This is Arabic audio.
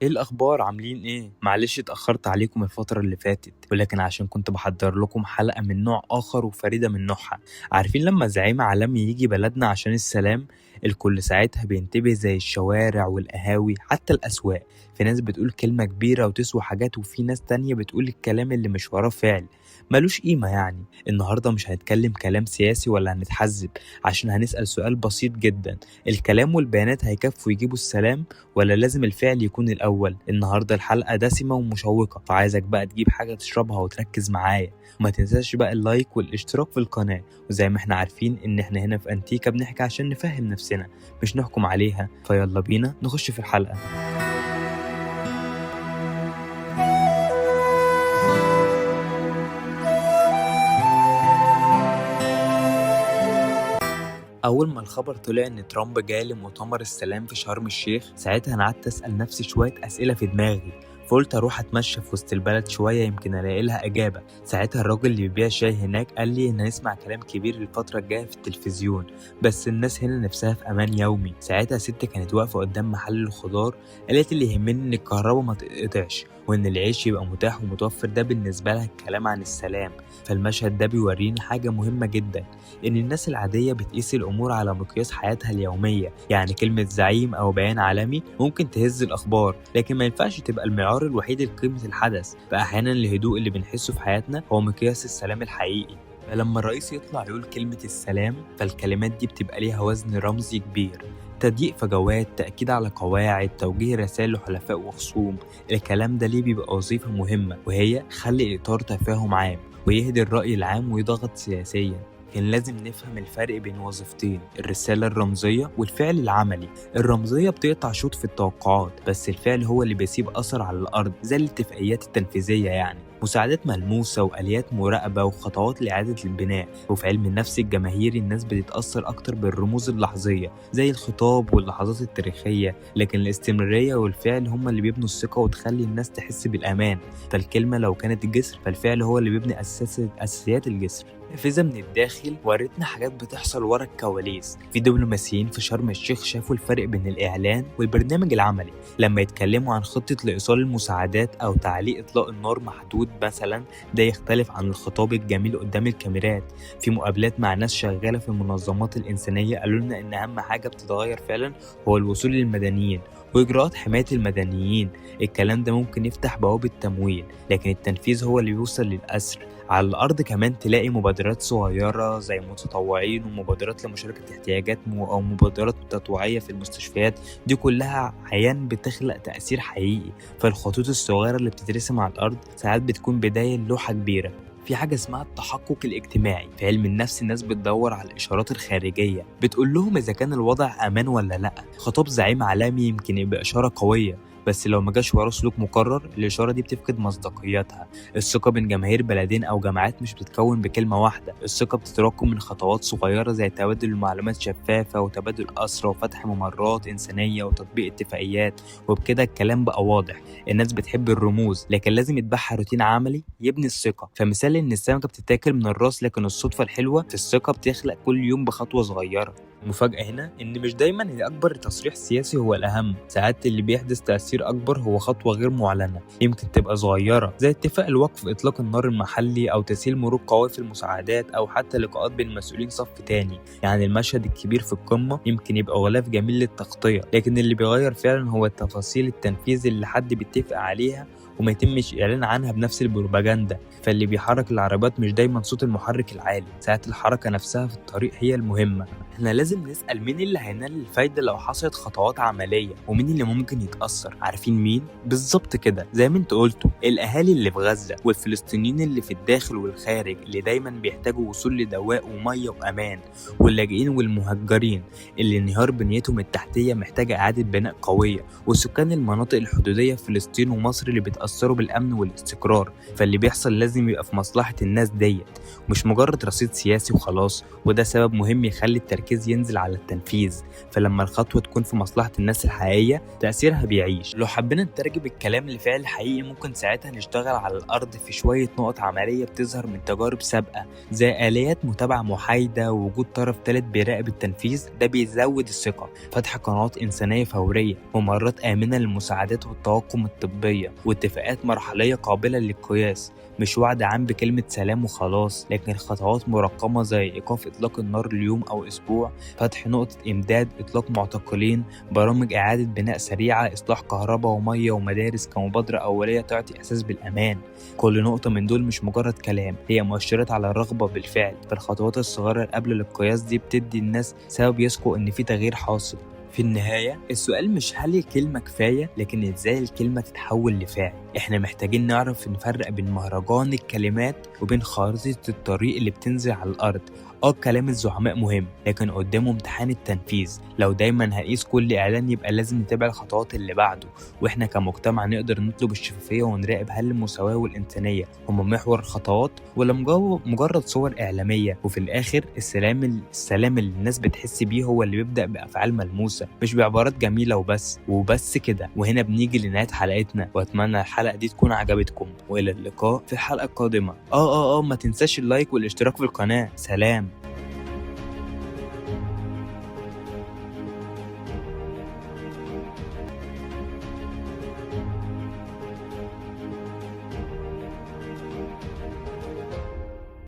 ايه الاخبار؟ عاملين ايه؟ معلش اتاخرت عليكم الفتره اللي فاتت، ولكن عشان كنت بحضر لكم حلقه من نوع اخر وفريده من نوعها. عارفين لما زعيم عالمي يجي بلدنا عشان السلام، الكل ساعتها بينتبه، زي الشوارع والقهاوي حتى الاسواق. في ناس بتقول كلمه كبيره وتسوى حاجات، وفي ناس تانية بتقول الكلام اللي مش وراه فعل ملوش قيمه. يعني النهارده مش هنتكلم كلام سياسي ولا هنتحزب، عشان هنسال سؤال بسيط جدا: الكلام والبيانات هيكفوا يجيبوا السلام، ولا لازم الفعل يكون الأول؟ النهاردة الحلقة دسمة ومشوقة، فعايزك بقى تجيب حاجة تشربها وتركز معايا، وما تنساش بقى اللايك والاشتراك في القناة. وزي ما احنا عارفين ان احنا هنا في انتيكا بنحكي عشان نفهم نفسنا مش نحكم عليها، فيلا بينا نخش في الحلقة. أول ما الخبر طلع إن ترامب جاي لمؤتمر السلام في شرم الشيخ، ساعتها أنا قعدت أسأل نفسي شوية أسئلة في دماغي، فقلت أروح أتمشى في وسط البلد شوية يمكن ألاقي لها إجابة. ساعتها الراجل اللي بيبيع شاي هناك قال لي إن هنسمع كلام كبير الفترة الجاية في التلفزيون، بس الناس هنا نفسها في أمان يومي. ساعتها ست كانت واقفة قدام محل الخضار، قالت اللي يهمني إن الكهرباء ما تتقطعش وإن العيش يبقى متاح ومتوفر، ده بالنسبة لها الكلام عن السلام. فالمشهد ده بيوريني حاجة مهمة جدا، إن الناس العادية بتقيس الأمور على مقياس حياتها اليومية. يعني كلمة زعيم أو بيان عالمي ممكن تهز الأخبار، لكن ما ينفعش تبقى المعيار الوحيد لقيمة الحدث. فأحيانا الهدوء اللي بنحسه في حياتنا هو مقياس السلام الحقيقي. فلما الرئيس يطلع يقول كلمة السلام، فالكلمات دي بتبقى ليها وزن رمزي كبير: تضييق فجوات، تأكيد على قواعد، توجيه رسائل لحلفاء وخصوم. الكلام ده ليه بيبقى وظيفة مهمة، وهي خلق إطار تفاهم عام ويهدي الرأي العام ويضغط سياسيا. كان لازم نفهم الفرق بين وظيفتين: الرسالة الرمزية والفعل العملي. الرمزية بتقطع شوط في التوقعات، بس الفعل هو اللي بيسيب أثر على الأرض، زي الاتفاقيات التنفيذية، يعني مساعدات ملموسة وآليات مراقبة وخطوات لإعادة البناء. وفي علم النفس الجماهيري الناس بتتأثر أكتر بالرموز اللحظية زي الخطاب واللحظات التاريخية، لكن الاستمرارية والفعل هما اللي بيبنوا الثقة وتخلي الناس تحس بالأمان. فالكلمة لو كانت جسر، فالفعل هو اللي بيبني أساسيات الجسر. نافذة من الداخل ورتنا حاجات بتحصل ورا الكواليس. في دبلوماسيين في شرم الشيخ شافوا الفرق بين الإعلان والبرنامج العملي. لما يتكلموا عن خطة لإيصال المساعدات أو تعليق إطلاق النار محدود مثلا، ده يختلف عن الخطاب الجميل قدام الكاميرات. في مقابلات مع ناس شغالة في المنظمات الإنسانية قالوا لنا إن أهم حاجة بتتغير فعلا هو الوصول للمدنيين وإجراءات حماية المدنيين. الكلام ده ممكن يفتح بوابة تمويل، لكن التنفيذ هو اللي بيوصل للأسر. على الأرض كمان تلاقي مبادرات صغيرة زي متطوعين، ومبادرات لمشاركة احتياجات أو مبادرات تطوعية في المستشفيات. دي كلها عيان بتخلق تأثير حقيقي. فالخطوط الصغيرة اللي بتترسم على الأرض ساعات بتكون بداية لوحة كبيرة. في حاجة اسمها التحقق الاجتماعي. في علم النفس الناس بتدور على الإشارات الخارجية بتقول لهم إذا كان الوضع أمان ولا لأ. خطاب زعيم عالمي يمكن يبقى إشارة قوية، بس لو ما جاش وراه سلوك مقرر الإشارة دي بتفقد مصداقيتها. الثقة بين جماهير بلدين أو جماعات مش بتتكون بكلمة واحدة، الثقة بتتراكم من خطوات صغيرة زي تبادل المعلومات شفافة وتبادل أسرى وفتح ممرات إنسانية وتطبيق اتفاقيات. وبكده الكلام بقى واضح. الناس بتحب الرموز، لكن لازم يتبعها روتين عملي يبني الثقة. فمثال إن السمكة بتتاكل من الراس، لكن الصدفة الحلوة في الثقة بتخلق كل يوم بخطوة صغيرة. المفاجأة هنا إن مش دايما اللي أكبر تصريح سياسي هو الأهم. ساعات اللي بيحدث تأثير أكبر هو خطوة غير معلنة، يمكن تبقى صغيرة زي اتفاق الوقف إطلاق النار المحلي أو تسهيل مرور قوافل المساعدات أو حتى لقاءات بين مسؤولين صف تاني. يعني المشهد الكبير في القمة يمكن يبقى غلاف جميل للتغطية، لكن اللي بيغير فعلا هو التفاصيل التنفيذ اللي حد بيتفق عليها وما يتمش إعلان عنها بنفس البروباجندا. فاللي بيحرك العربات مش دايما صوت المحرك العالي، ساعات الحركة نفسها في الطريق هي المهمة. احنا لازم نسأل مين اللي هينال الفايدة لو حصلت خطوات عملية، ومين اللي ممكن يتأثر. عارفين مين؟ بالظبط كده زي ما انتوا قلتوا: الأهالي اللي في غزة والفلسطينيين اللي في الداخل والخارج، اللي دايما بيحتاجوا وصول لدواء ومية وأمان، واللاجئين والمهجرين اللي انهيار بنيتهم التحتية محتاجة إعادة بناء قوية، وسكان المناطق الحدودية في فلسطين ومصر اللي بيتأثروا بالأمن والاستقرار. فاللي بيحصل لازم يبقى في مصلحة الناس ديت، مش مجرد رصيد سياسي وخلاص. وده سبب مهم يخلي التركيز التركيز ينزل على التنفيذ، فلما الخطوة تكون في مصلحة الناس الحقيقية تأثيرها بيعيش. لو حبينا نترجم الكلام لفعل حقيقي ممكن ساعتها نشتغل على الأرض في شوية نقط عملية بتظهر من تجارب سابقة، زي آليات متابعة محايدة ووجود طرف ثالث بيراقب التنفيذ. ده بيزود الثقة. فتح قنوات إنسانية فورية، ممرات آمنة للمساعدات والطواقم الطبية، واتفاقات مرحلية قابلة للقياس، مش وعد عام بكلمة سلام وخلاص، لكن خطوات مرقمة زي إيقاف إطلاق النار ليوم أو أسبوع، فتح نقطة إمداد، إطلاق معتقلين، برامج إعادة بناء سريعة، إصلاح كهرباء ومية ومدارس كمبادرة أولية تعطي إحساس بالأمان. كل نقطة من دول مش مجرد كلام، هي مؤشرات على الرغبة بالفعل. فالخطوات الصغيرة قبل القياس دي بتدي الناس سبب يثقوا إن في تغيير حاصل. في النهاية السؤال مش هل الكلمة كفاية، لكن ازاي الكلمة تتحول لفعل. احنا محتاجين نعرف نفرق بين مهرجان الكلمات وبين خارطة الطريق اللي بتنزل على الأرض. كلام الزعماء مهم، لكن قدامه امتحان التنفيذ. لو دايما هنقيس كل إعلان يبقى لازم نتابع الخطوات اللي بعده، واحنا كمجتمع نقدر نطلب الشفافية ونراقب هل المساواة والإنسانية هما محور الخطوات ولا مجرد صور إعلامية. وفي الآخر السلام اللي الناس بتحس بيه هو اللي بيبدأ بأفعال ملموسة، مش بعبارات جميلة وبس كده. وهنا بنيجي لنهاية حلقتنا، وأتمنى الحلقة دي تكون عجبتكم، وإلى اللقاء في الحلقة القادمة. ما تنساش اللايك والاشتراك في القناة. سلام.